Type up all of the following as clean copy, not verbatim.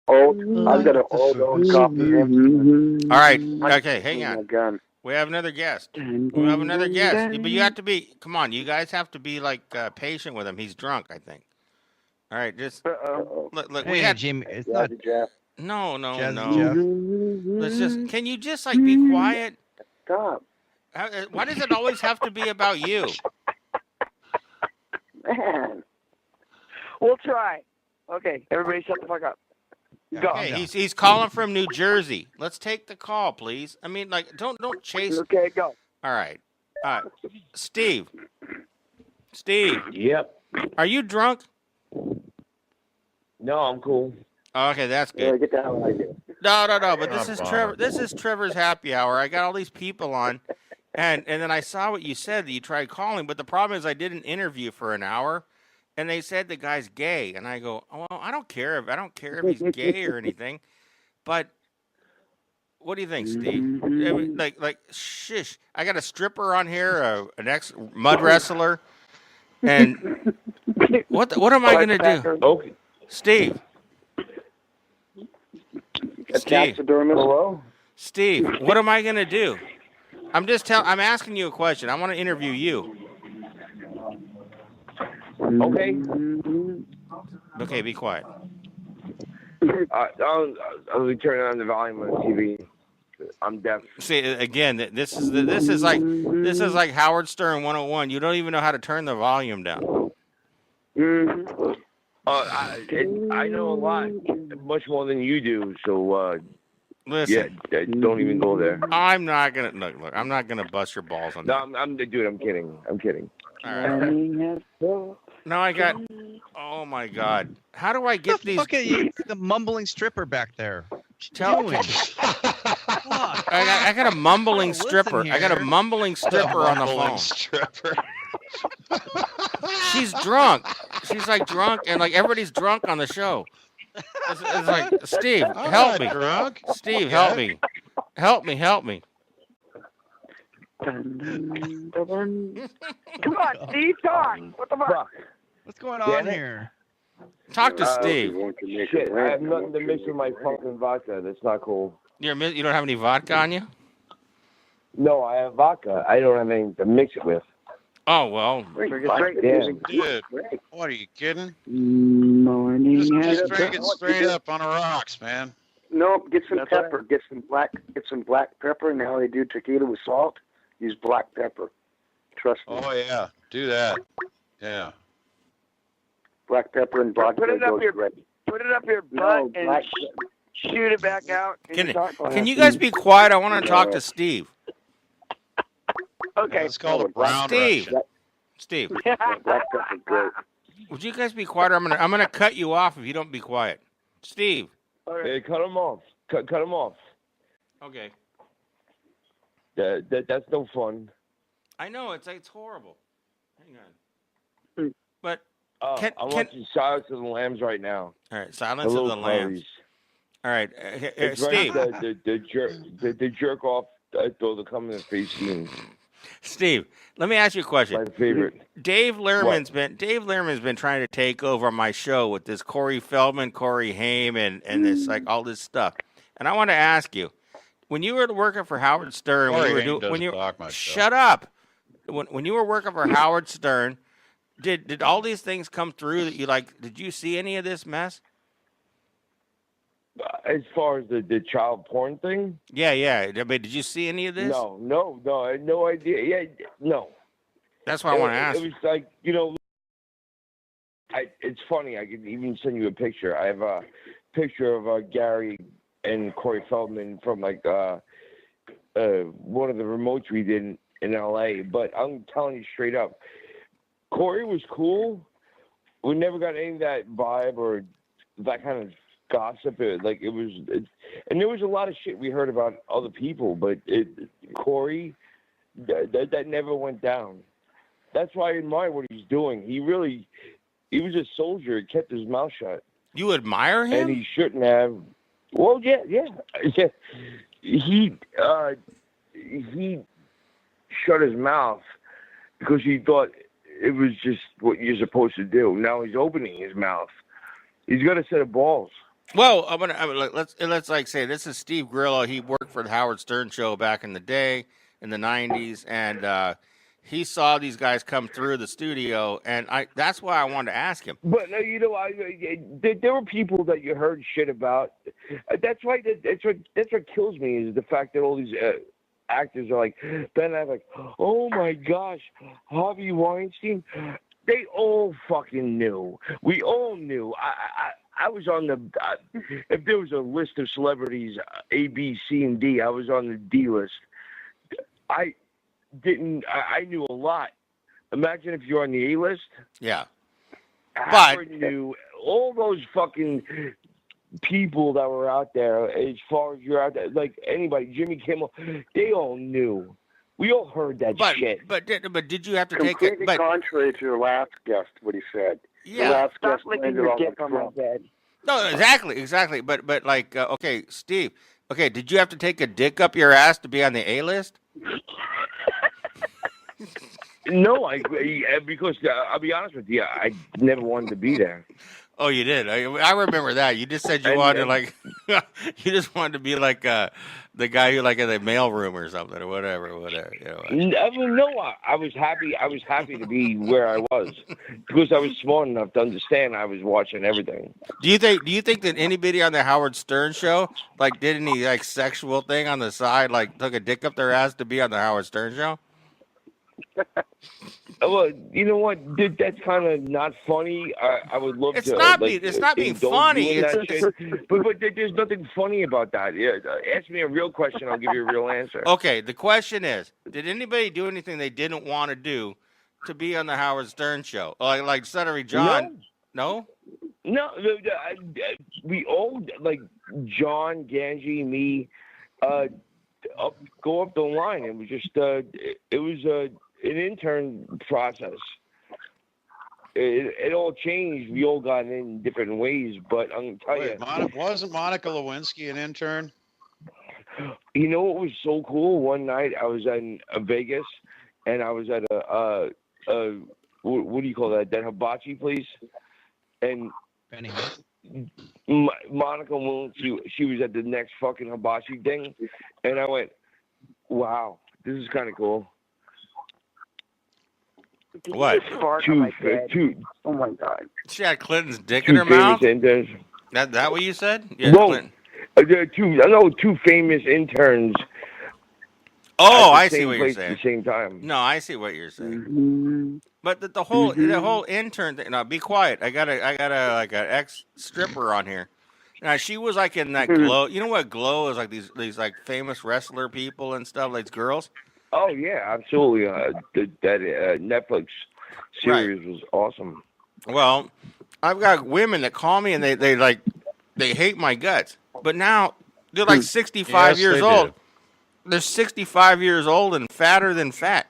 I've got an old copy of him. All right. Okay, hang on. Gun. We have another guest. We have another guest. But you have to be. Come on, you guys have to be like patient with him. He's drunk, I think. All right, just look. Hey, We had Jimmy, it's not Jeff. no. Jazzy Jeff. Let's just. Can you just like be quiet? Stop, Why does it always have to be about you? man. We'll try. Okay, everybody, shut the fuck up. Go. Okay, he's calling from New Jersey. Let's take the call, please. I mean, like, don't chase. Okay, go. All right, Steve. Steve, Yep. are you drunk? No, I'm cool. Okay, that's Yeah, good. get the hell out of here. No. But this is Trevor. This is Trevor's happy hour. I got all these people on, and then I saw what you said that you tried calling. But the problem is, I did an interview for an hour, and they said the guy's gay, and I go, well, I don't care if he's gay or anything, but what do you think, Steve? I mean, like, shish. I got a stripper on here, an ex mud wrestler, and what am I gonna do, Okay. Steve? Hello? Steve, what am I gonna do? I'm asking you a question. I want to interview you. Okay. Okay, be quiet. I'll be turning on the volume on the TV. I'm deaf. See, again, this is like Howard Stern 101. You don't even know how to turn the volume down. I know a lot, much more than you do. So Listen, yeah, don't even go there. I'm not gonna look. I'm not gonna bust your balls on that. No, I'm dude. I'm kidding. All right. No, I got. Oh my God! How do I get these? Look at you, the mumbling stripper back there. What you Tell- doing? Fuck. I got a mumbling Listen stripper. I got a here. mumbling stripper on the phone. Stripper. She's drunk. She's like drunk, and like everybody's drunk on the show. It's like, Steve, I'm help not me. drunk. Steve, help me. Help me. Come on, Steve, talk. What the fuck? What's going on here? Talk to Steve. Shit, I have nothing to mix with my fucking vodka. That's not cool. You don't have any vodka on you? No, I have vodka. I don't have anything to mix it with. Oh well. Damn. Dude, what are you kidding? Morning. Just drink it straight up on the rocks, man. Nope, get some pepper. Get some black pepper. And how they do tequila with salt, use black pepper. Trust me. Oh yeah, do that. Yeah. Black pepper and vodka Put it up goes your great. Put it up your No, butt and black. shoot it back out. Can you guys be quiet? I want to talk to Steve. Okay. It's called a brown Steve. Russian. Steve, Black pepper's great. would you guys be quiet? Or I'm gonna cut you off if you don't be quiet. Steve. Hey, cut them off. Cut them off. Okay. That's no fun. I know it's horrible. Hang on. But I'm watching Silence of the Lambs right now. all right, Silence of the Lambs. All right, It's Steve. right, the jerk off though the come in the face scene. Steve, let me ask you a question. My favorite. Dave Lerman's been trying to take over my show with this Corey Feldman, Corey Haim, and this like all this stuff. And I want to ask you, when you were working for Howard Stern, shut up. When you were working for Howard Stern, did all these things come through that you like? Did you see any of this mess? As far as the child porn thing? Yeah. I mean, did you see any of this? No, I had no idea. Yeah, no. That's what I want to ask. It was like, it's funny. I could even send you a picture. I have a picture of Gary and Corey Feldman from like one of the remotes we did in L.A. But I'm telling you straight up, Corey was cool. We never got any of that vibe or that kind of gossip. And there was a lot of shit we heard about other people, but Corey, that never went down. That's why I admire what he's doing. He was a soldier. He kept his mouth shut. You admire him? And he shouldn't have. Well, yeah. He shut his mouth because he thought it was just what you're supposed to do. Now he's opening his mouth. He's got a set of balls. Well, let's like say this is Steve Grillo. He worked for the Howard Stern show back in the day in the '90s, and he saw these guys come through the studio, and that's why I wanted to ask him. But no, there were people that you heard shit about. That's why that's what kills me is the fact that all these actors are like Ben Affleck. Oh my gosh, Harvey Weinstein. They all fucking knew. We all knew. I was on the. If there was a list of celebrities, A, B, C, and D, I was on the D list. I knew a lot. Imagine if you're on the A list. Yeah. Howard knew all those fucking people that were out there. As far as you're out there, like anybody, Jimmy Kimmel, they all knew. We all heard that shit. But did you have to Completely take it? Contrary to your last guest, what he said. Yeah. The last Stop guest licking landed your on dick the on my Trump. bed. No, exactly. But like, okay, Steve. Okay, did you have to take a dick up your ass to be on the A list? No, because I'll be honest with you, I never wanted to be there. Oh, you did. I remember that. You just said you wanted like, you just wanted to be like the guy who like in the mail room or something or whatever. You know. I mean, no, I was happy. I was happy to be where I was because I was smart enough to understand I was watching everything. Do you think that anybody on the Howard Stern show like did any like sexual thing on the side, like took a dick up their ass to be on the Howard Stern show? Well, you know what? That's kind of not funny. I would love it's to. Not like, it's not being indulge funny. you in that It's, shit. But there's nothing funny about that. Yeah, ask me a real question. I'll give you a real answer. okay, the question is, did anybody do anything they didn't want to do to be on the Howard Stern show? Like Suttery John? No? No, we all like John, Ganji, me, go up the line. It was just it was an intern process. It all changed. We all got in different ways, but I'm gonna tell you, Wasn't Monica Lewinsky an intern? You know what was so cool? One night I was in Vegas, and I was at a what do you call that? That hibachi place, and Monica Lewinsky, she was at the next fucking hibachi thing, and I went, "Wow, this is kind of cool." What? Two. Oh my God. She had Clinton's dick in her mouth? Interns. That what you said? Yeah, Whoa. Clinton. There are two famous interns. Oh, at the I see same what you're place saying. At the same time. No, I see what you're saying. Mm-hmm. But the whole intern thing. Now, be quiet. I got a like an ex stripper on here. Now she was like in that Glow. You know what Glow is like? These like famous wrestler people and stuff. Like girls. Oh yeah, absolutely. That Netflix series was awesome. Well, I've got women that call me and they hate my guts. But now they're like 65 Yes, years they old. do. They're 65 years old and fatter than fat.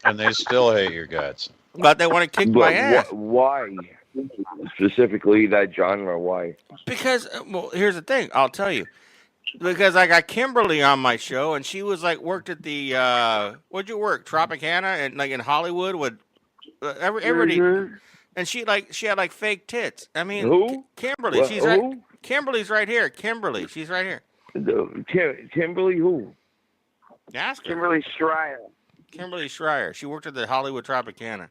And they still hate your guts. But they want to kick my ass. Why? Specifically that genre, why? Because, well, here's the thing. I'll tell you. Because I got Kimberly on my show, and she was like worked at the what'd you work? Tropicana and like in Hollywood with everybody, and she had like fake tits. I mean, Who? Kimberly, Well, she's right. who? Kimberly's right here. Kimberly, she's right here. Kimberly who? Ask her. Kimberly Schreier. Kimberly Schreier. She worked at the Hollywood Tropicana.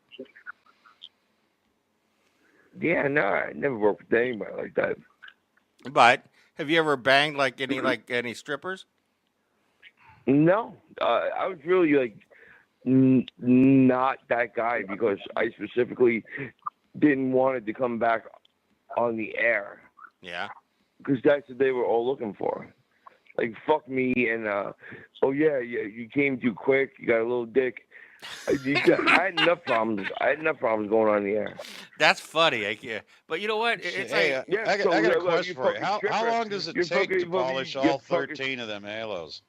Yeah, no, I never worked with anybody like that. But have you ever banged like any strippers? No, I was really like not that guy because I specifically didn't want it to come back on the air. Yeah. Because that's what they were all looking for. Like, fuck me and, oh, yeah, you came too quick. You got a little dick. I had enough problems. Going on in the air. That's funny. But you know what? It's Hey, like, I got a question for you. How stripper. long does it take to polish all 13 of them halos?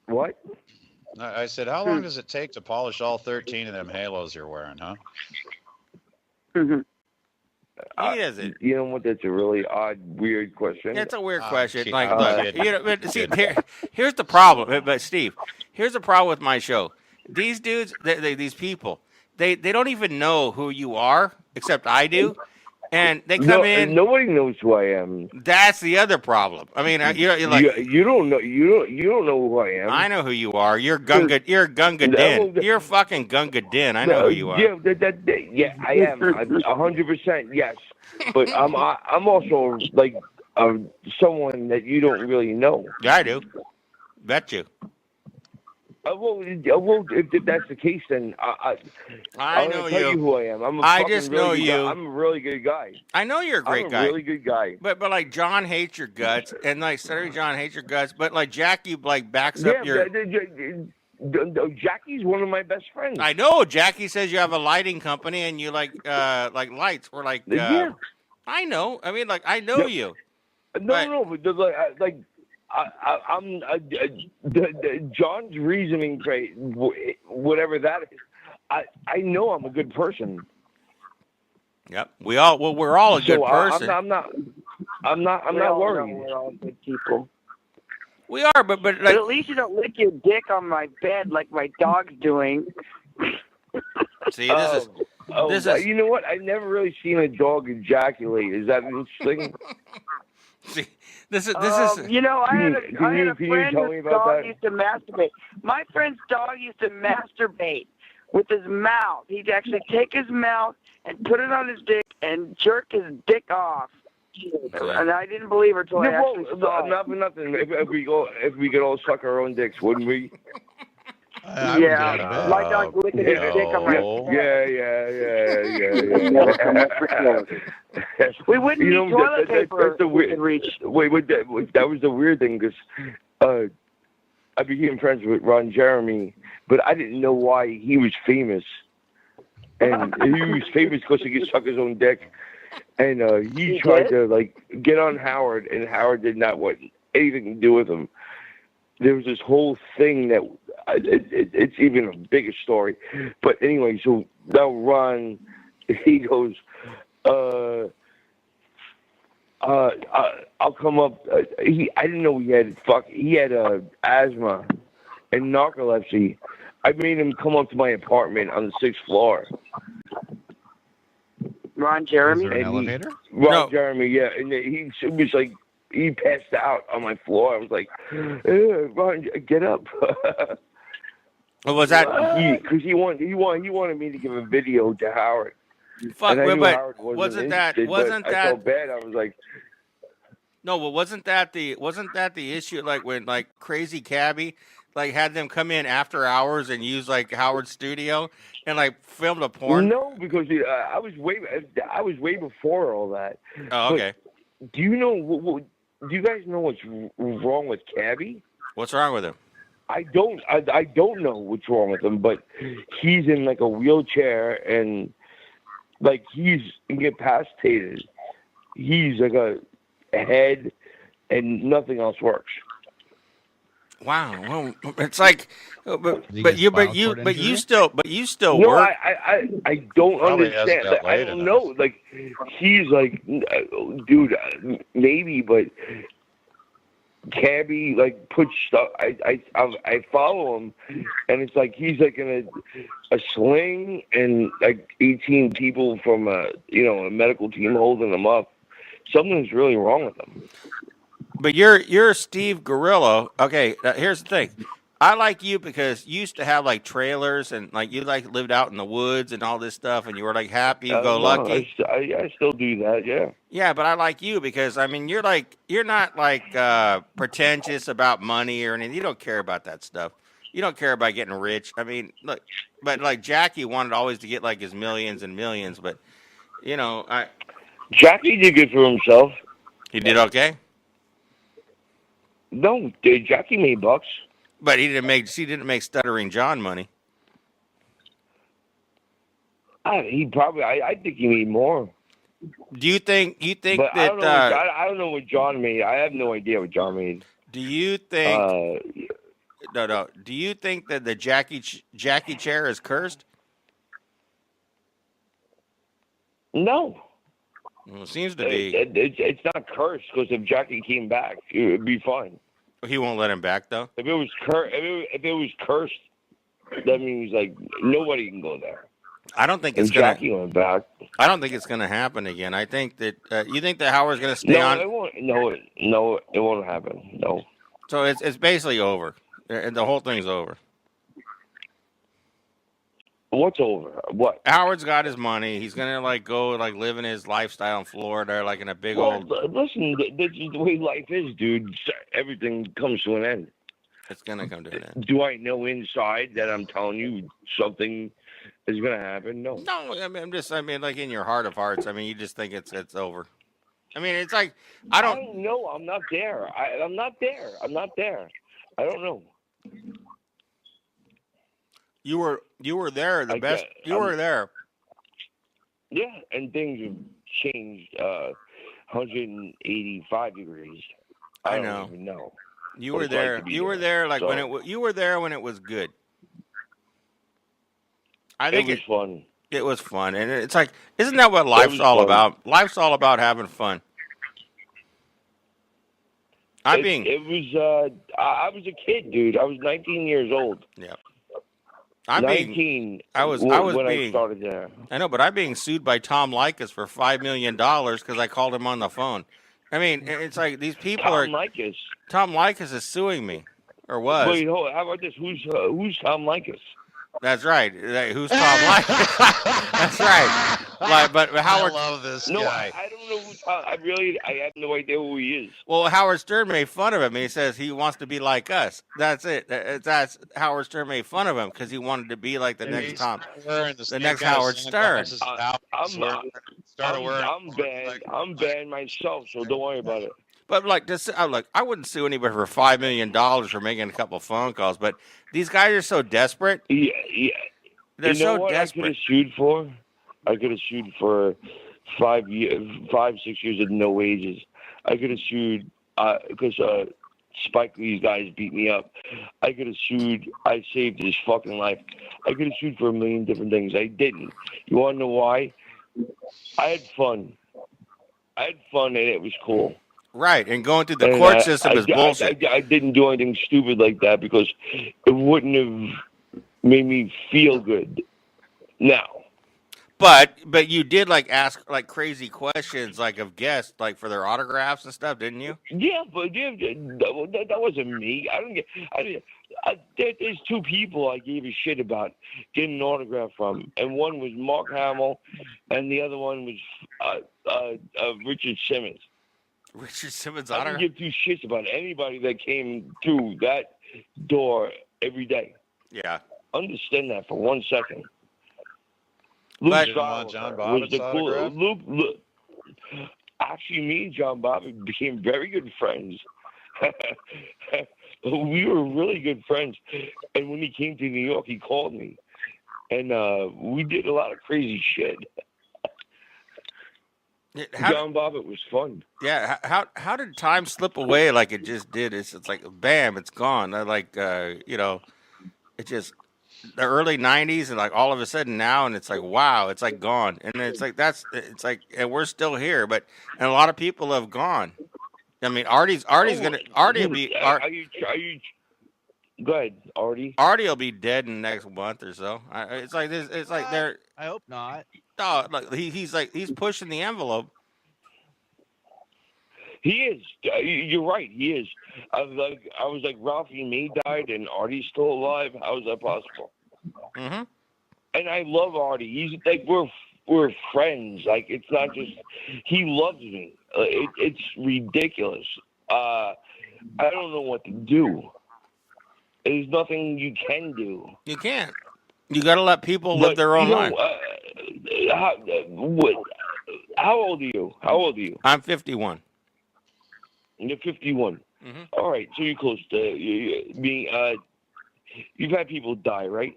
What? I said, how long does it take to polish all 13 of them halos you're wearing, huh? he doesn't. You know what? That's a really odd, weird question. It's a weird question. kid- Like, I'm look, kidding. you know, but see, here's the problem. But Steve, here's the problem with my show. These dudes, these people, they don't even know who you are, except I do. and they come in. Nobody knows who I am. That's the other problem. I mean, you're like you don't know. You don't know who I am. I know who you are. You're Gunga. You're Gunga Din. You're fucking Gunga Din. I know who you are. Yeah, I am 100%. Yes, but I'm also like someone that you don't really know. Yeah, I do. Bet you. Well, if that's the case, then I I'm know gonna tell you who I am. I just know really you. I'm a really good guy. I know you're a great guy. I'm a really good guy. But like John hates your guts, and like Sorry John hates your guts, but like Jackie like backs up your. Jackie's one of my best friends. I know Jackie says you have a lighting company and you like lights or like. Yeah. I know. I mean, like I know you. No, but like. I'm John's reasoning for whatever that is. I know I'm a good person. Yep, we're all a good person. I'm not worried. We're all good people. We are, but like. But at least you don't lick your dick on my bed like my dog's doing. See, this is. You know what? I've never really seen a dog ejaculate. Is that interesting? See, this is. You know, I had a friend tell me whose about dog that? used to masturbate. My friend's dog used to masturbate with his mouth. He'd actually take his mouth and put it on his dick and jerk his dick off. And I didn't believe her until I actually saw it. Nothing. If we could all suck our own dicks, wouldn't we? Yeah, my dog's licking his dick on my Yeah. We wouldn't need toilet paper that's the we could reach. Wait, that was the weird thing because I became friends with Ron Jeremy, but I didn't know why he was famous. And he was famous because he could suck his own dick. And he tried to like get on Howard, and Howard did not want anything to do with him. There was this whole thing that it's even a bigger story. But anyway, so now Ron, he goes, I'll come up. I didn't know he had asthma and narcolepsy. I made him come up to my apartment on the 6th floor. Ron Jeremy? Is there an elevator? Ron Jeremy, yeah. And he was like, he passed out on my floor. I was like, Ron, get up. What was that? Because he wanted me to give a video to Howard. Fuck, but wasn't that? I felt bad. I was like, no, but wasn't that the issue? Like when like Crazy Cabbie like had them come in after hours and use like Howard's studio and like filmed a porn. No, because I was way before all that. Oh, okay. But do you know? Do you guys know what's wrong with Cabbie? What's wrong with him? I don't know what's wrong with him, but he's in like a wheelchair and like he's incapacitated. He's like a head and nothing else works. Wow. Well, it's like, but you still no, work. I don't Probably understand. hasn't got I laid don't enough. know. Like he's like, dude, maybe, but Cabbie like puts stuff. I follow him, and it's like he's like in a sling, and like 18 people from a medical team holding him up. Something's really wrong with him. But you're Steve Grillo. Okay, here's the thing. I like you because you used to have like trailers and like you like lived out in the woods and all this stuff, and you were like happy go lucky. I still do that, yeah. Yeah, but I like you because I mean you're not like pretentious about money or anything. You don't care about that stuff. You don't care about getting rich. I mean, look, but like Jackie wanted always to get like his millions and millions, but Jackie did good for himself. He did okay. No, Jackie made bucks. But he didn't make Stuttering John money. He probably. I think he made more. Do you think? But that? I don't know what John made. I have no idea what John made. Do you think? No. Do you think that the Jackie chair is cursed? No. Well, it seems to be. It's not cursed because if Jackie came back, it would be fine. He won't let him back though. If it was cursed, that means like nobody can go there. I don't think And it's gonna. Jackie went back. I don't think it's gonna happen again. I think that you think that Howard's gonna stay No, on. it won't. No, it won't happen. No. So it's basically over, and the whole thing's over. What's over? What? Howard's got his money. He's gonna go live in his lifestyle in Florida, like in a big Well, old. listen, this is the way life is, dude. Everything comes to an end. It's gonna come to an end. Do I know inside that I'm telling you something is gonna happen? No. No, I mean, like in your heart of hearts. I mean, you just think it's over. I mean, it's like I don't know. I'm not there. I'm not there. I'm not there. I don't know. You were there. The best. You were there. Yeah, and things have changed 185 degrees. I know. don't even know. You were there. You were there you were there when it was good. I think it was fun. It was fun, and it's like, isn't that what life's all about? Life's all about having fun. I was a kid, dude. I was 19 years old. Yeah. I started there. I know, but I'm being sued by Tom Likas for $5 million because I called him on the phone. I mean, it's like these people Tom Likas is suing me, or was. Wait, hold on. How about this? Who's Tom Likas? That's right. Who's Tom Likas? That's right. But Howard. I love this guy. I don't know who Tom. I have no idea who he is. Well, Howard Stern made fun of him. He says he wants to be like us. That's it. That's Howard Stern made fun of him because he wanted to be like the next Tom, the next Howard Stern. I'm banned myself, so don't worry about it. But I wouldn't sue anybody for $5 million for making a couple phone calls. But these guys are so desperate. Yeah. They're so desperate. I could have sued for 5, 6 years of no wages. I could have sued because Spike Lee's guys beat me up. I could have sued. I saved his fucking life. I could have sued for a million different things. I didn't. You want to know why? I had fun. And it was cool. Right, and going through the court system is bullshit. I didn't do anything stupid like that because it wouldn't have made me feel good. Now. But you did ask crazy questions of guests for their autographs and stuff, didn't you? Yeah, but that wasn't me. There's 2 people I gave a shit about getting an autograph from, and one was Mark Hamill, and the other one was Richard Simmons. Richard Simmons I autograph? don't give 2 shits about anybody that came through that door every day. Yeah. Understand that for 1 second. But John Bobbitt's autograph? Luke, actually, me and John Bobbitt became very good friends. We were really good friends. And when he came to New York, he called me. And we did a lot of crazy shit. John Bobbitt was fun. Yeah. How did time slip away like it just did? It's like, bam, it's gone. It just... the early 90s and all of a sudden now, and it's like, wow, it's gone. And it's and we're still here, and a lot of people have gone. I mean, Artie will be, are you, go ahead, Artie. Artie will be dead in the next month or so. It's like this. It's like they're. I hope not. No, he's pushing the envelope. He is. You're right. He is. I was like Ralphie May died and Artie's still alive. How is that possible? Mm-hmm. And I love Artie. He's we're friends. It's not just he loves me. It's ridiculous. I don't know what to do. There's nothing you can do. You can't. You got to let people live their own life. How old are you? I'm 51. You're 51. Mm-hmm. All right, so you're close to being. You've had people die, right?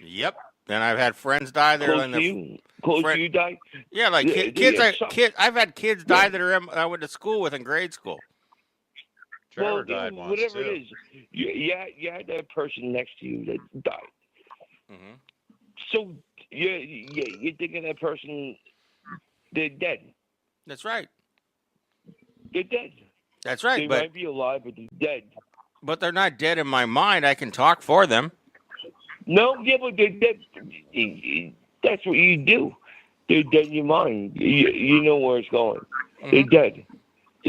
Yep. And I've had friends die. Close to you die? Yeah, kids. I've had kids die that I went to school with in grade school. Trevor died once, whatever too. it is, you had that person next to you that died. Mm-hmm. So you're thinking that person, they're dead. That's right. They're dead. That's right. They might be alive, but they're dead. But they're not dead in my mind. I can talk for them. No, yeah, but they're dead. That's what you do. They're dead in your mind. You know where it's going. Mm-hmm. They're dead.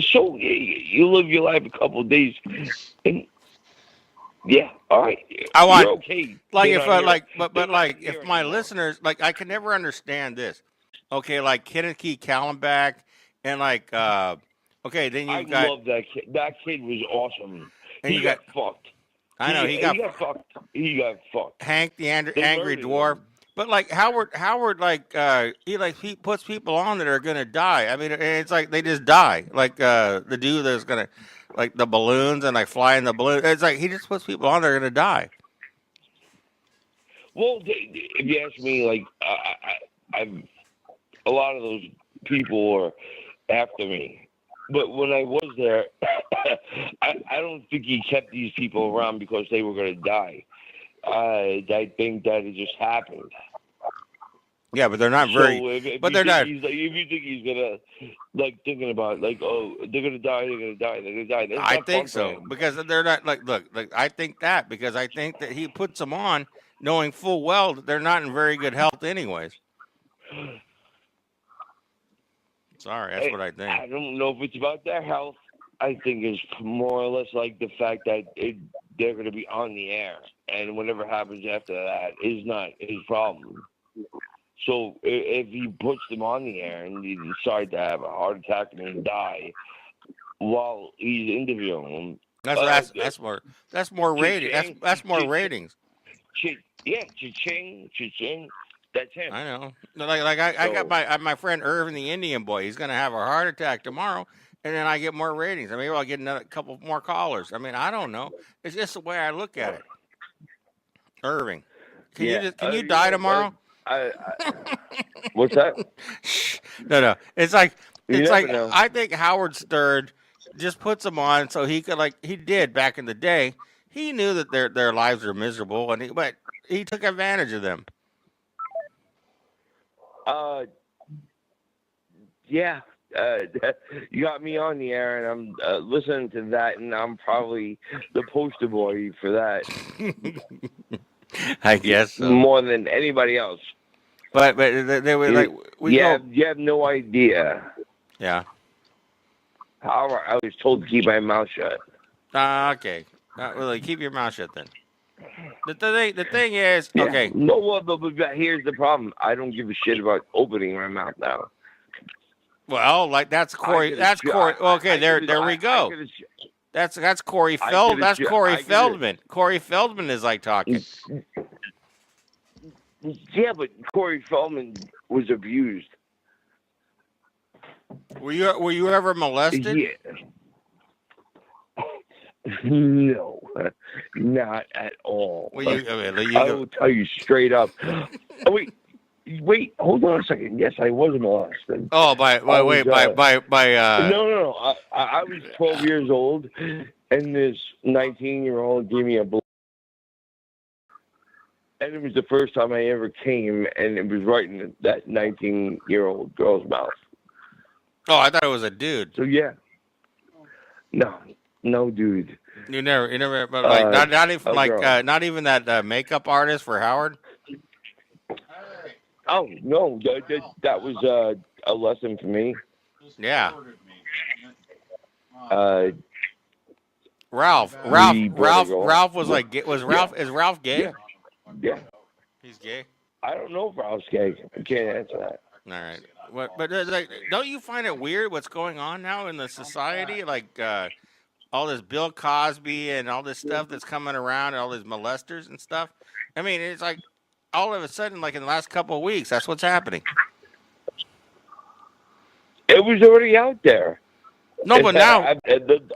So you live your life a couple of days, and yeah, all right, I want you're okay. like They're if not here. but They're not like here if my anymore. listeners like I can never understand this. Okay, like Kenneth Key Callenbach and like okay, then I you've got love that kid. That kid was awesome. and He you got got fucked. I know He got fucked. He got fucked. Hank the They Angry murdered Dwarf. him. But like Howard he puts people on that are gonna die. I mean, it's like they just die. Like the dude that's gonna like the balloons and like flying the balloon. It's like he just puts people on that are gonna die. Well, if you ask me, like I've a lot of those people are after me. But when I was there, I don't think he kept these people around because they were going to die. I think that it just happened. Yeah, but they're not very. So if But you they're think not. he's like, if you think he's gonna like thinking about like, oh, they're gonna die, they're gonna die, they're gonna die. That's I not think fun for so him. because they're not look. I think that because I think that he puts them on knowing full well that they're not in very good health anyways. Sorry, that's what I I think. don't know if it's about their health. I think it's more or less like the fact that they're going to be on the air, and whatever happens after that is not his problem. So if he puts them on the air and they decide to have a heart attack and die while he's interviewing them, That's more rating. cha-ching, That's more cha-ching, ratings. yeah, cha-ching, cha-ching, that's him. I know. I got my friend Irvin the Indian boy. He's gonna have a heart attack tomorrow, and then I get more ratings. I mean, maybe I'll get another couple more callers. I mean, I don't know. It's just the way I look at it. Irving, can you die tomorrow? What's that? No. It's like You never know. I think Howard Stern just puts them on so he could like he did back in the day. He knew that their lives are miserable, but he took advantage of them. Yeah. You got me on the air, and I'm listening to that, and I'm probably the poster boy for that. I guess so. More than anybody else. But they were like you have no idea. Yeah. How I was told to keep my mouth shut. Okay. Well, keep your mouth shut then. The thing is, Yeah. okay. No, well, but here's the problem. I don't give a shit about opening my mouth now. Well, like that's Corey. That's Corey. Okay, there we go. That's Corey Feldman. That's Corey Feldman. Corey Feldman is like talking. Yeah, but Corey Feldman was abused. Were you ever molested? Yeah. No, not at all. I will tell you straight up. Oh, wait, hold on a second. Yes, I was molested. Oh, by No. I was 12 years old, and this 19-year-old gave me a blow. And it was the first time I ever came, and it was right in that 19-year-old girl's mouth. Oh, I thought it was a dude. So yeah. No, dude. You never, but like not even that makeup artist for Howard. Oh no, that was a lesson for me. Yeah. Ralph was like, is Ralph gay? Yeah. He's gay. I don't know if Ralph's gay. I can't answer that. All right. But like, don't you find it weird what's going on now in the society? Like all this Bill Cosby and all this stuff that's coming around, and all these molesters and stuff. I mean, it's like all of a sudden, like in the last couple of weeks, that's what's happening. It was already out there. No, but now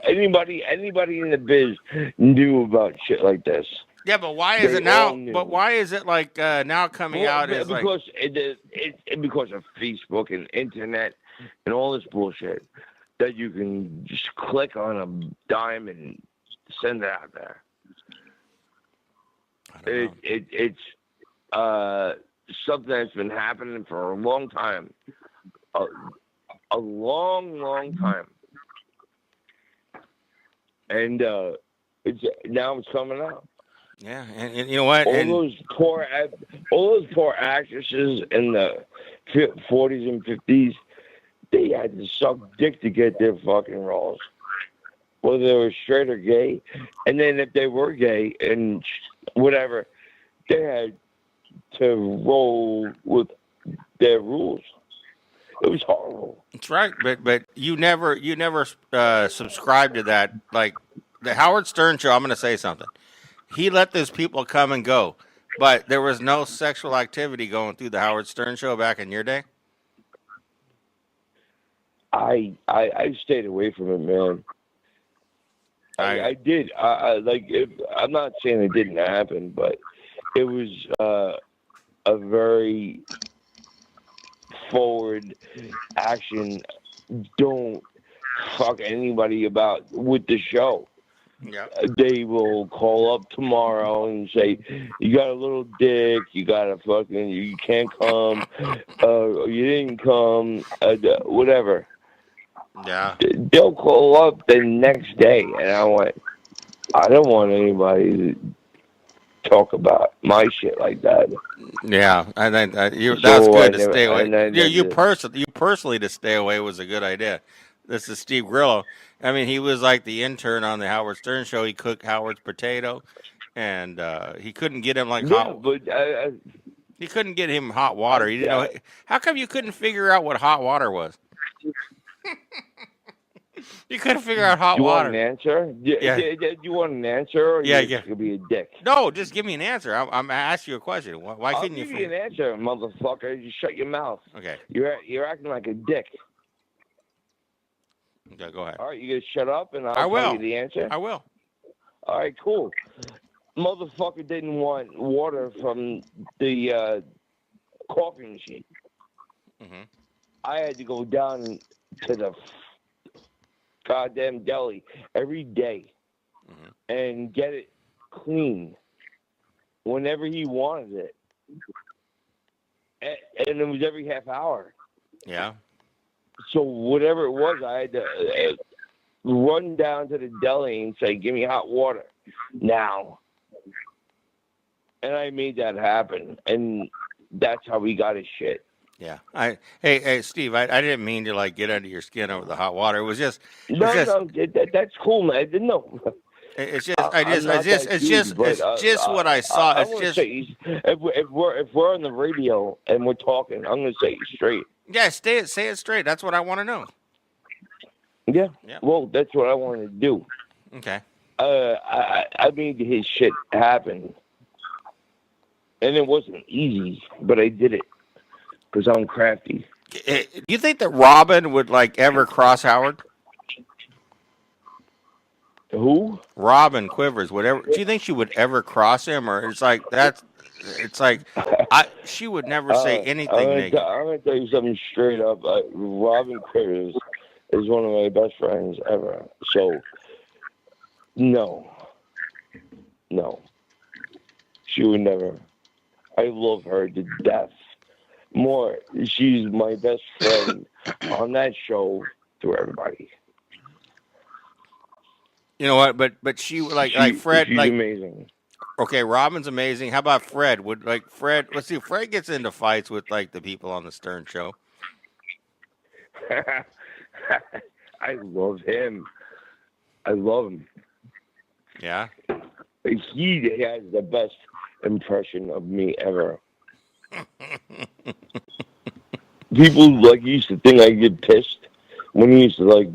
anybody in the biz knew about shit like this. Yeah, but why is it now? But why is it like now coming out as because because of Facebook and internet and all this bullshit that you can just click on a dime and send it out there. It's something that's been happening for a long time, a long time, and it's coming out. Yeah, and you know what? All those poor actresses in the 40s and 50s, they had to suck dick to get their fucking roles, whether they were straight or gay. And then if they were gay and whatever, they had to roll with their rules. It was horrible. That's right, but you never subscribed to that. Like the Howard Stern show, I'm going to say something. He let those people come and go, but there was no sexual activity going through the Howard Stern show back in your day. I stayed away from it, man. I did. I'm not saying it didn't happen, but it was a very forward action. Don't fuck anybody about with the show. Yeah. They will call up tomorrow and say, "You got a little dick. You got a fucking. You can't come. You didn't come. Whatever." Yeah. They'll call up the next day, and I don't want anybody to talk about my shit like that. Yeah, I think that's good to stay away. You personally to stay away was a good idea. This is Steve Grillo. I mean, he was like the intern on the Howard Stern show. He cooked Howard's potato, and he couldn't get him he couldn't get him hot water. He didn't know. How come you couldn't figure out what hot water was? You couldn't figure out hot water. You want an answer? Yeah. You want an answer? Or Yeah. You could be a dick. No, just give me an answer. I'm asking you a question. Why couldn't I'll give you an answer, motherfucker? You shut your mouth. Okay. You're acting like a dick. Okay, go ahead. All right, you gonna shut up and I'll tell you the answer? I will. All right, cool. Motherfucker didn't want water from the coffee machine. Mm-hmm. I had to go down to the goddamn deli every day and get it clean whenever he wanted it. And it was every half hour. Yeah. So whatever it was, I had to run down to the deli and say, "Give me hot water now." And I made that happen, and that's how we got his shit. Yeah. Hey, Steve. I didn't mean to like get under your skin over the hot water. It was just that's cool, man. No. It's just what I saw. If we're on the radio and we're talking, I'm gonna say it straight. Yeah, say it straight. That's what I want to know. Yeah. Well, that's what I want to do. Okay. I made his shit happen, and it wasn't easy, but I did it because I'm crafty. Do you think that Robin would like ever cross Howard? Who? Robin Quivers, whatever. Do you think she would ever cross him, or it's like that's? It's like she would never say anything negative. I'm gonna tell you something straight up. Robin Quivers is one of my best friends ever. So, no, she would never. I love her to death. More, she's my best friend on that show to everybody. You know what? But she like Fred. She's like amazing. Okay, Robin's amazing. How about Fred? Would like Fred? Let's see. Fred gets into fights with like the people on the Stern show. I love him. I love him. Yeah. He has the best impression of me ever. People like used to think I get pissed when he used to like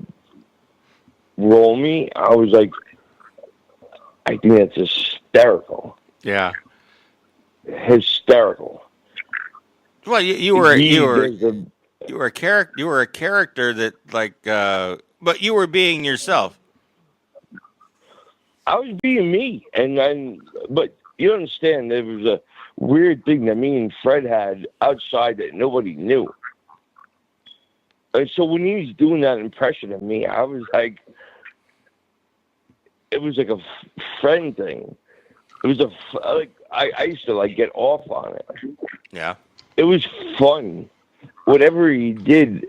roll me. I was like, I think that's hysterical. Yeah. Hysterical. Well, you were a character that like, but you were being yourself. I was being me, but you understand there was a weird thing that me and Fred had outside that nobody knew. And so when he was doing that impression of me, I was like, it was like a friend thing. It was I used to like get off on it. Yeah. It was fun. Whatever he did,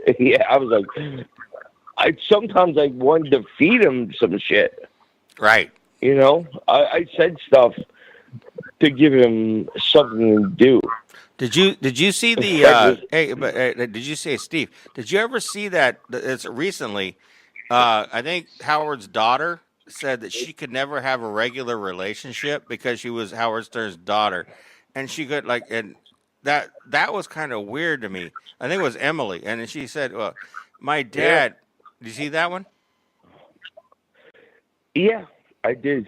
I was like, sometimes I wanted to feed him some shit. Right. You know, I said stuff to give him something to do. Did you see the did you say Steve? Did you ever see that? It's recently. I think Howard's daughter said that she could never have a regular relationship because she was Howard Stern's daughter, and she could and that was kind of weird to me. I think it was Emily, and then she said, "Well, my Yeah, dad." Did you see that one? yeah, I did.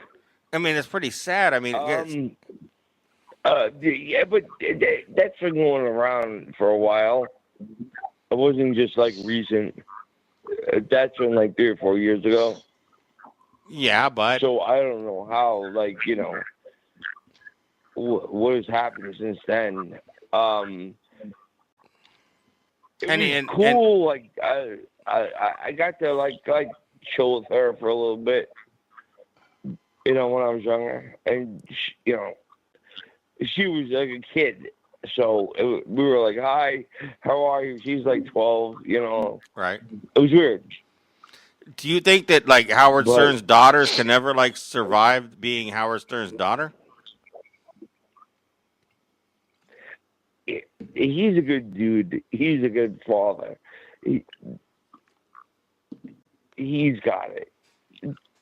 I mean, it's pretty sad. I mean, Yeah, but that's been going around for a while. It wasn't just like recent. That's been like 3 or 4 years ago. yeah, but So I don't know how, what has happened since then. It was cool. I got to like chill with her for a little bit. When I was younger, and she was like a kid. So we were like, "Hi, how are you?" She's like 12. right. It was weird. Do you think that Howard But Stern's daughters can never survive being Howard Stern's daughter? he's a good dude. He's a good father. He's got it.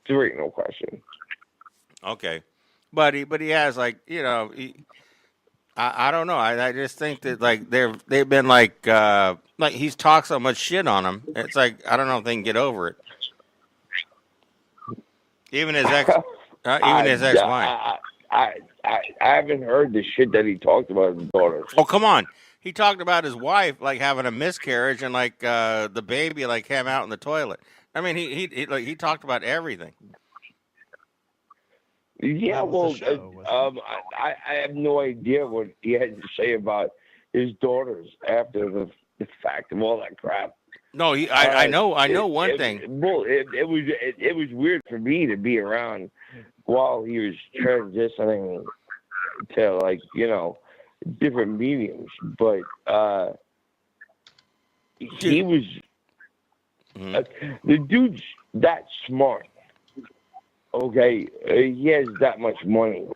There ain't no question. Okay, but he has I don't know. I just think that they've been he's talked so much shit on him. It's I don't know if they can get over it. Even his ex, even his ex-wife. I haven't heard the shit that he talked about his daughters. Oh come on, he talked about his wife having a miscarriage and the baby came out in the toilet. I mean he talked about everything. Yeah, well, I have no idea what he had to say about his daughters after the fact of all that crap. No, I know one thing. Well, it was weird for me to be around while he was transitioning to different mediums, but he was the dude's that smart. Okay, he has that much money.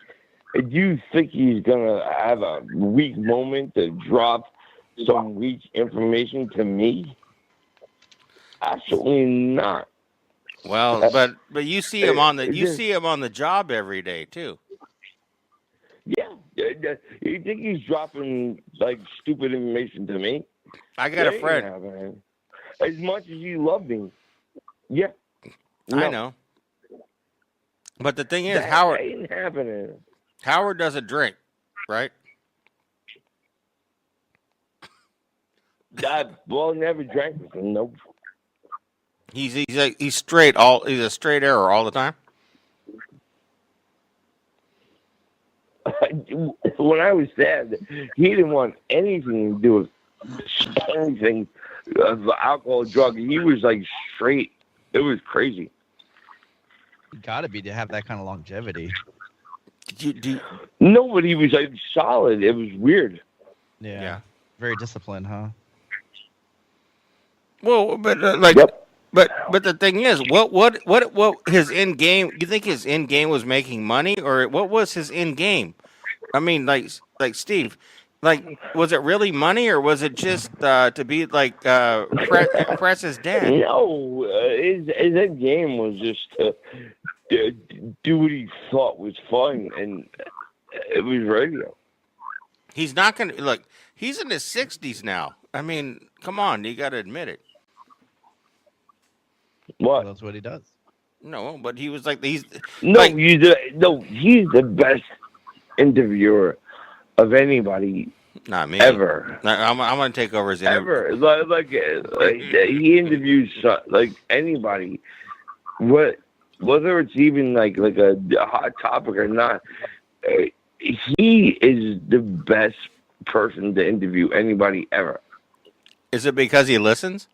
Do you think he's gonna have a weak moment to drop some weak information to me? Absolutely not. Well, but you see him on the job every day too. Yeah, you think he's dropping stupid information to me? I got a friend. As much as he loved me, yeah, no. I know. But the thing is, that Howard ain't happening. Howard doesn't drink, right? Never drank with him. Nope. He's straight he's a straight arrow all the time. When I was sad, he didn't want anything to do with anything of alcohol, drug. He was straight. It was crazy. Got to be to have that kind of longevity. No, but he was solid. It was weird. Yeah. Very disciplined, huh? Well, but Yep. but the thing is, what his end game? You think his end game was making money, or what was his end game? I mean, like Steve, was it really money, or was it just to be impress his dad? No, his end game was just to do what he thought was fun, and it was radio. He's not gonna look. He's in his 60s now. I mean, come on, you got to admit it. What? That's what he does. No, but he was he's he's the best interviewer of anybody. Not me. Ever. I'm going to take over his interview. Ever. He interviews anybody. Whether it's even a hot topic or not, he is the best person to interview anybody ever. Is it because he listens?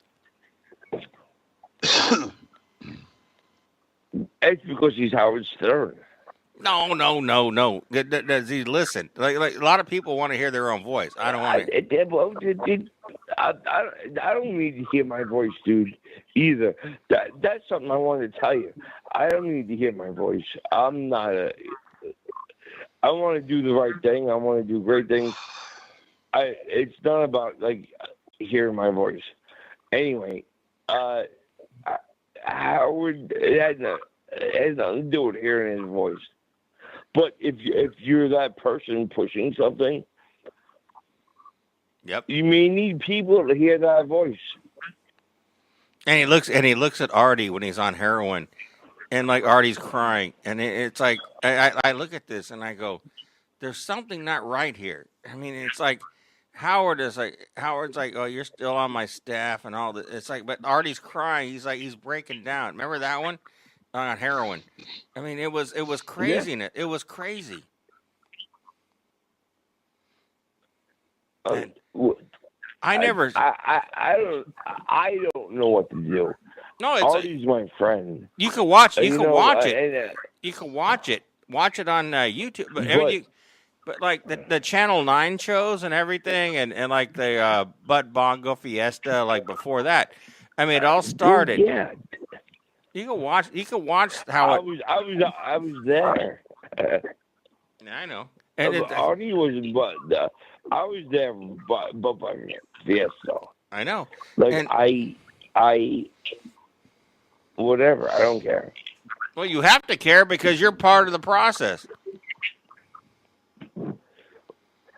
It's because he's Howard Stern. No. Does he listen? Like a lot of people want to hear their own voice. I don't want to. I don't need to hear my voice, dude. Either that's something I want to tell you. I don't need to hear my voice. I'm not I want to do the right thing. I want to do great things. It's not about like hearing my voice. Anyway, Howard, it has nothing to do with hearing his voice. But if you're that person pushing something, Yep. you may need people to hear that voice. And he looks at Artie when he's on heroin, and like Artie's crying, and it's like I look at this and I go, there's something not right here. I mean, it's like Howard's like, oh, you're still on my staff and all that. It's like, but Artie's crying. He's breaking down. Remember that one on heroin? I mean, it was crazy. Yeah. It was crazy. I don't know what to do. No, Artie's my friend. You can watch. You can watch it. And, you can watch it. Watch it on YouTube. But like the Channel 9 shows and everything, and like the Butt Bongo Fiesta, like before that. I mean, it all started. Yeah. You can watch. How I was there. I know. And Artie was, but I was there, but Fiesta. I know. Like I, whatever. I don't care. Well, you have to care because you're part of the process.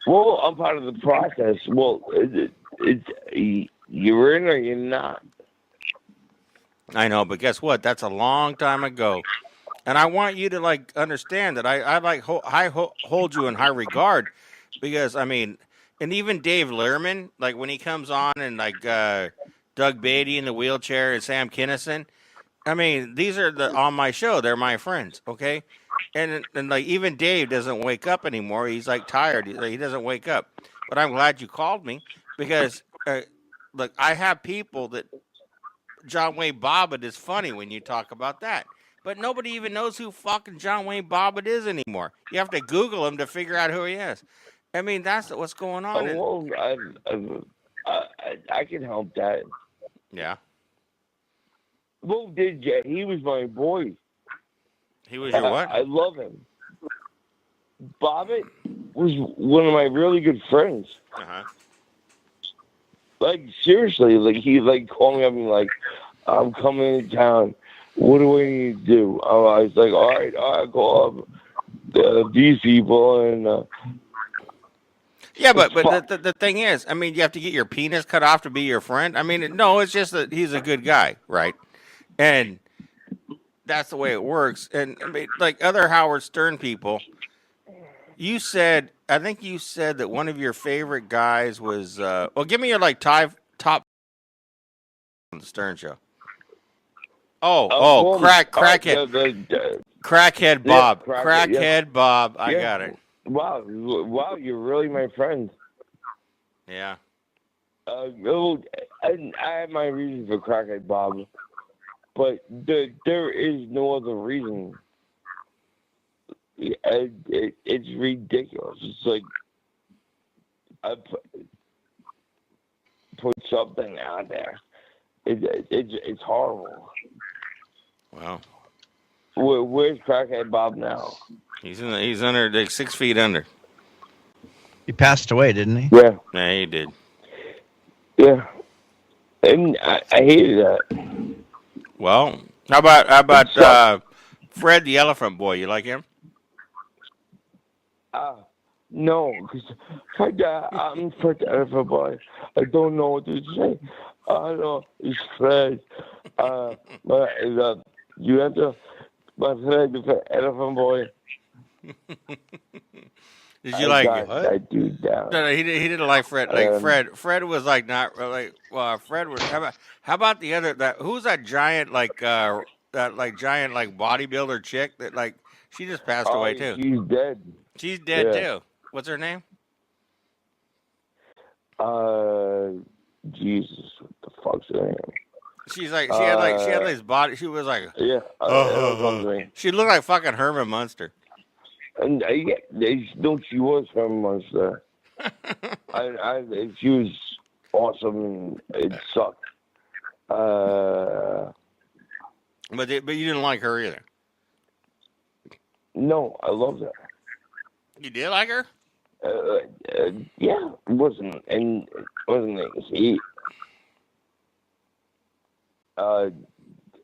Well, I'm part of the process. Well, it's you're in or you're not. I know, but guess what? That's a long time ago, and I want you to like understand that I hold you in high regard because I mean, and even Dave Lehrman, like when he comes on, and like Doug Beatty in the wheelchair and Sam Kinison. I mean, these are on my show. They're my friends, okay? And like even Dave doesn't wake up anymore. He's like tired. He doesn't wake up. But I'm glad you called me because look, I have people that John Wayne Bobbitt is funny when you talk about that. But nobody even knows who fucking John Wayne Bobbitt is anymore. You have to Google him to figure out who he is. I mean, that's what's going on. Well, I can help that. Yeah. Well, he was my boy. He was your what? I love him. Bobbitt was one of my really good friends. Uh-huh. Like seriously, like he like called me up and like, I'm coming into town. What do I need to do? I was like, all right, call up these people and. Yeah, but the thing is, I mean, you have to get your penis cut off to be your friend. I mean, no, it's just that he's a good guy, right? And that's the way it works. And I mean, like other Howard Stern people, I think you said that one of your favorite guys was, well, give me your like top on the Stern Show. Crackhead. Crackhead Bob. Yeah, Crackhead Bob. I got it. Wow, you're really my friend. Yeah. I have my reasons for Crackhead Bob, but there is no other reason. It's ridiculous. It's like I put something out there. It's horrible. Wow. Where's Crackhead Bob now? He's under like 6 feet under. He passed away, didn't he? Yeah. Yeah, he did. Yeah. And I hated that. Well, how about Fred the Elephant Boy? You like him? No, because I'm Fred the Elephant Boy. I don't know what to say. I know it's Fred. But you have to, my Fred the Elephant Boy. Did you like it? That dude down. No, he didn't like Fred. Like Fred was like not like. Well, Fred was. How about the other? Who's that giant like giant like bodybuilder chick that like she just passed away too. She's dead. She's dead too. What's her name? Jesus, what the fuck's her name? She's like she had this body. She was like she looked like fucking Herman Munster. And no, she was Herman Munster. She was awesome, and it sucked. But you didn't like her either. No, I loved her. You did like her? Yeah, it wasn't he?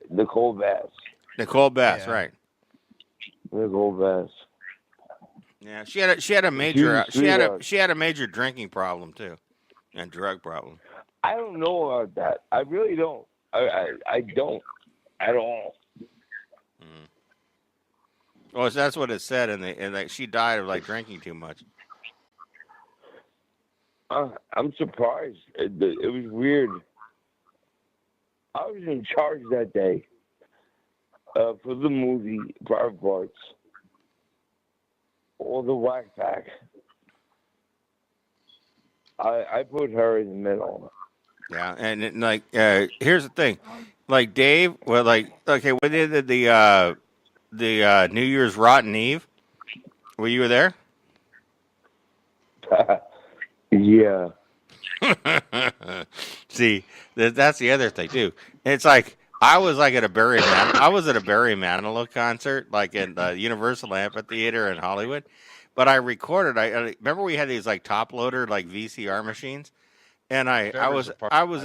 Nicole Bass. Nicole Bass, Yeah. right? Nicole Bass. Yeah, she had a major she had a major drinking problem too, and drug problem. I don't know about that. I really don't. I don't at all. Mm. Well, that's what it said, and like she died of like drinking too much. I'm surprised. It was weird. I was in charge that day for the movie Private Parts. Or the Whack Pack. I put her in the middle. Yeah, and like here's the thing, like Dave, well, like okay, when they did the New Year's Rotten Eve, were you there? Yeah. See, that's the other thing too. It's like I was like at a I was at a Barry Manilow concert, like in the Universal Amphitheater in Hollywood. But I recorded. I remember we had these like top loader like VCR machines, and I was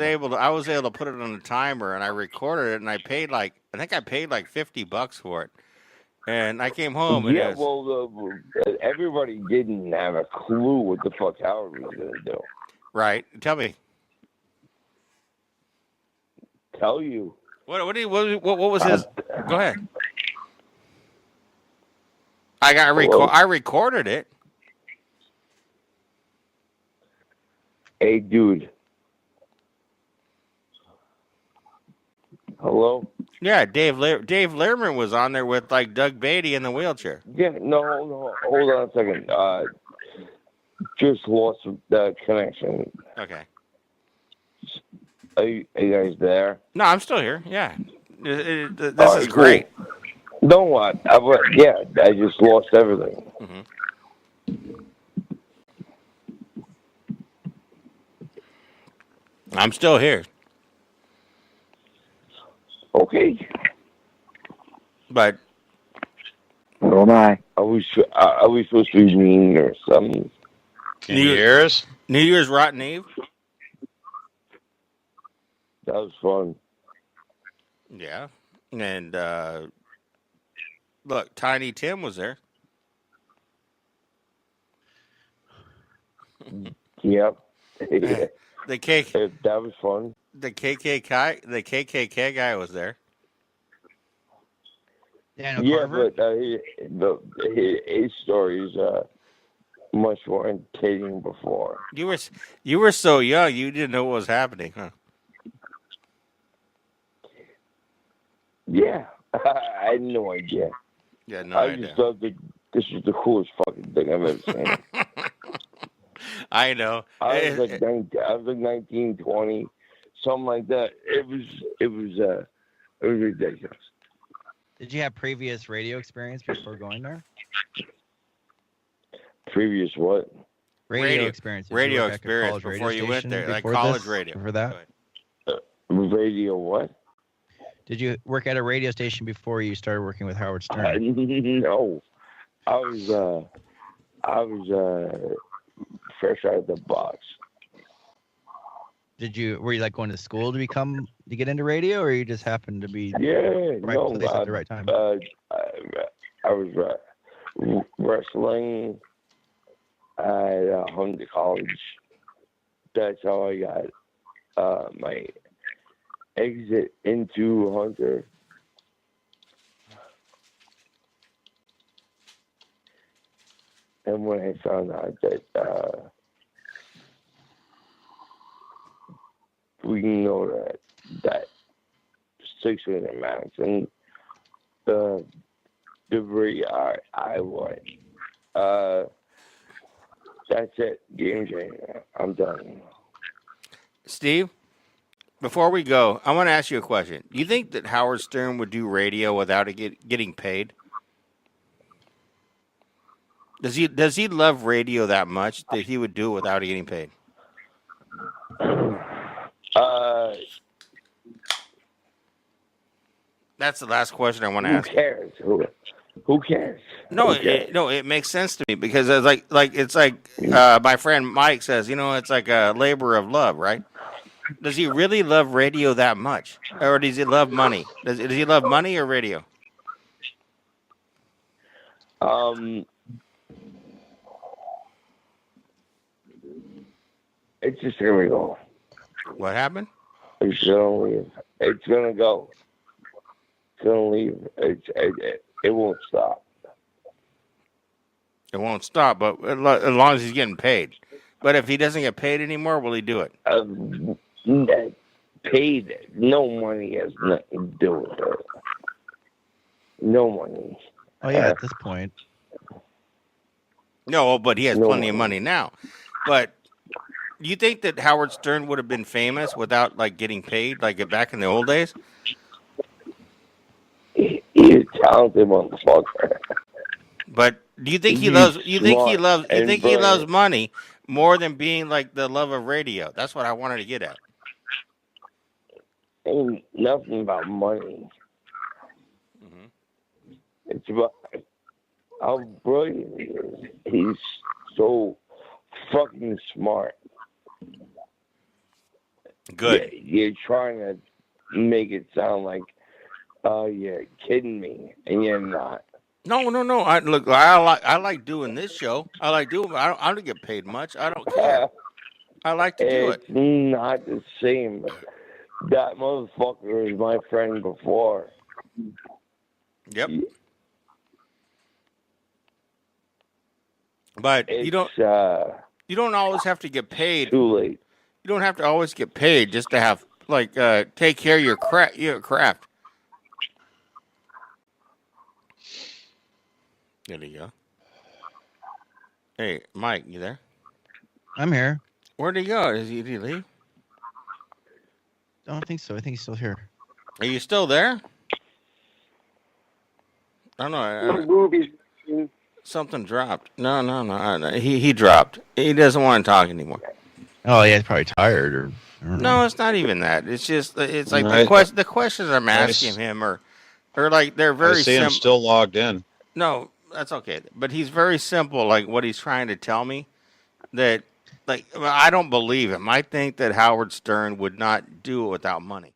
able to put it on a timer, and I recorded it, and I paid like I think I paid like $50 for it, and I came home and Yeah, it was, well, everybody didn't have a clue what the fuck Howard was going to do. right. Tell me. Tell you. What was his? Go ahead. I recorded it. Hey, dude. Hello? Yeah, Dave Lehrman was on there with like Doug Beatty in the wheelchair. Yeah, no, hold on a second. Just lost the connection. Okay. Are you guys there? No, I'm still here. Yeah. This All is right, great. Cool. No, what? Yeah, I just lost everything. Mm-hmm. I'm still here. Okay. But So am I. Are we supposed to be mean or something? Can you hear us? New Year's Rotten Eve? That was fun. Yeah. And look, Tiny Tim was there. Yep. The cake. That was fun. The KKK guy was there. Daniel Yeah, Carver? but his story is much more entertaining before. You were so young, you didn't know what was happening, huh? Yeah, I had no idea. Yeah, no I idea. just thought that this was the coolest fucking thing I've ever seen. I know. I was like 19, 20, something like that. It was ridiculous. Did you have previous radio experience before going there? Previous what? Radio experience. Did you Radio work at a experience college before radio you went station there, like before college this? radio. For that? Radio what? Did you work at a radio station before you started working with Howard Stern? No, I was fresh out of the box. Were you like going to school to get into radio, or you just happened to be Yeah, right no, place at the right time? I was wrestling at Hunter College. That's how I got my exit into Hunter. And when I found out that we know that 600 max and the degree I won. That's it. Game changer. I'm done. Steve, before we go, I want to ask you a question. Do you think that Howard Stern would do radio without getting paid? Does he love radio that much that he would do it without getting paid? That's the last question I want to ask. Who cares? Who cares? No, Who cares? it makes sense to me because it's like my friend Mike says, it's like a labor of love, right? Does he really love radio that much, or does he love money? Does he love money or radio? It's just gonna go. What happened? It's gonna leave. It's gonna go. It's gonna leave. It won't stop. It won't stop, but as long as he's getting paid. But if he doesn't get paid anymore, will he do it? Paid. No money has nothing to do with it. No money. Oh yeah, at this point. No, but he has No plenty of money. money now. But do you think that Howard Stern would have been famous without like getting paid, like back in the old days? He's a talented motherfucker. But do you think he He's loves? You think he smart loves? You and think he loves brilliant. money more than being like the love of radio? That's what I wanted to get at. Ain't nothing about money. Mhm. It's about how brilliant he is. He's so fucking smart. Good. You're trying to make it sound like, oh, you're kidding me, and you're not. No. I like doing this show. I like doing. I don't get paid much. I don't care. I like to do it. It's not the same. That motherfucker is my friend before. Yep. But It's you don't always have to get paid. too late. You don't have to always get paid just to have like take care of your craft. There you go. Hey, Mike, you there? I'm here. Where'd he go? Did he leave? I don't think so. I think he's still here. Are you still there? I don't know. What movies? Something dropped. No. He dropped. He doesn't want to talk anymore. Oh yeah, he's probably tired or. I don't know. No, it's not even that. It's just it's like Right. the questions I'm Nice. asking him are like they're I very see him simple. still logged in. No, that's okay. But he's very simple. Like what he's trying to tell me that I don't believe him. I think that Howard Stern would not do it without money.